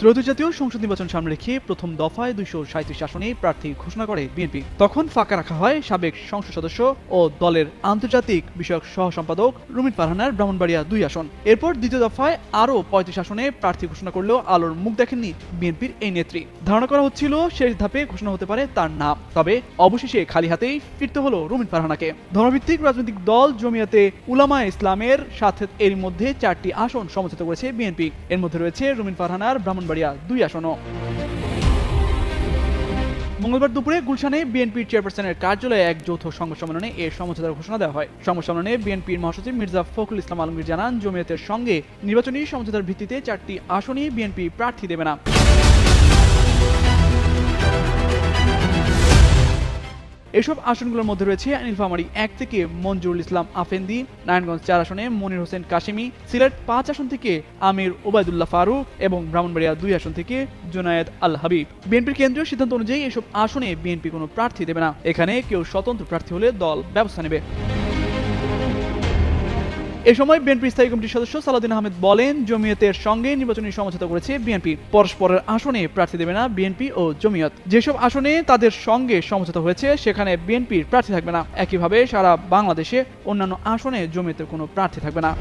ত্রয়োদশ জাতীয় সংসদ নির্বাচন সামনে রেখে প্রথম দফায় 237 আসনে প্রার্থী ঘোষণা করে বিএনপি। তখন ফাঁকা রাখা হয় সাবেক সংসদ সদস্য ও দলের আন্তর্জাতিক বিষয়ক সহ সম্পাদক রুমিন ফারহানার ব্রাহ্মণবাড়িয়া 2 আসন। এরপর দ্বিতীয় দফায় আরও 35 আসনে প্রার্থী ঘোষণা করলেও আলোর মুখ দেখেননি বিএনপির এই নেত্রী। ধারণা করা হচ্ছিল শেষ ধাপে ঘোষণা হতে পারে তার নাম, তবে অবশেষে খালি হাতেই ফিরতে হলো রুমিন ফারহানাকে। ধর্মভিত্তিক রাজনৈতিক দল জমিয়াতে উলামায়ে ইসলামের সাথে এর মধ্যে 4টি আসন সমঝোতা করেছে বিএনপি। এর মধ্যে রয়েছে রুমিন ফারহানার ব্রাহ্মণবাড়িয়া 2 আসনও। মঙ্গলবার দুপুরে গুলশানে বিএনপির চেয়ারপারসনের কার্যালয়ে এক যৌথ সংবাদ সম্মেলনে এর সমঝোতার ঘোষণা দেওয়া হয়। সংবাদ সম্মেলনে বিএনপির মহাসচিব মির্জা ফখরুল ইসলাম আলমগীর জানান, জমিয়তের সঙ্গে নির্বাচনী সমঝোতার ভিত্তিতে 4টি আসনই বিএনপি প্রার্থী দেবে না। এসব আসনগুলোর মধ্যে রয়েছে নীলফামারী 1 থেকে মঞ্জুরুল ইসলাম আফেন্দি, নারায়ণগঞ্জ 4 আসনে মনির হোসেন কাশেমি, সিলেট 5 আসন থেকে আমির ওবায়দুল্লাহ ফারুক এবং ব্রাহ্মণবাড়িয়া 2 আসন থেকে জুনায়েদ আল হাবিব। বিএনপির কেন্দ্রীয় সিদ্ধান্ত অনুযায়ী এসব আসনে বিএনপি কোনো প্রার্থী দেবে না। এখানে কেউ স্বতন্ত্র প্রার্থী হলে দল ব্যবস্থা নেবে। এ সময় বিএনপি স্থায়ী কমিটির সদস্য সালাউদ্দিন আহমেদ বলেন, জমিয়তের সঙ্গে নির্বাচনী সমঝোতা করেছে বিএনপি। পরস্পরের আসনে প্রার্থী দেবে না বিএনপি ও জমিয়ত। যেসব আসনে তাদের সঙ্গে সমঝোতা হয়েছে সেখানে বিএনপির প্রার্থী থাকবে না। একইভাবে সারা বাংলাদেশে অন্যান্য আসনে জমিয়তের কোনো প্রার্থী থাকবে না।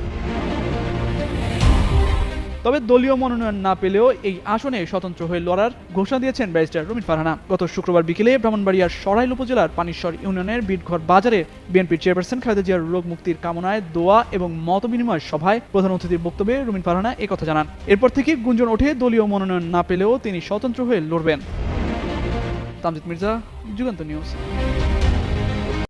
তবে দলীয় মনোনয়ন না পেলেও এই আসনে স্বতন্ত্র হয়ে লড়ার ঘোষণা দিয়েছেন ব্যারিস্টার রুমিন ফারহানা। গত শুক্রবার বিকেলে ব্রাহ্মণবাড়িয়ার সরাইল উপজেলার পানিশ্বর ইউনিয়নের বিটঘর বাজারে বিএনপির চেয়ারপারসন খালেদা জিয়ার রোগ মুক্তির কামনায় দোয়া এবং মত বিনিময় সভায় প্রধান অতিথির বক্তব্যে রুমিন ফারহানা একথা জানান। এরপর থেকে গুঞ্জন ওঠে দলীয় মনোনয়ন না পেলেও তিনি স্বতন্ত্র হয়ে লড়বেন। তামজিদ মির্জা, যুগান্তর নিউজ।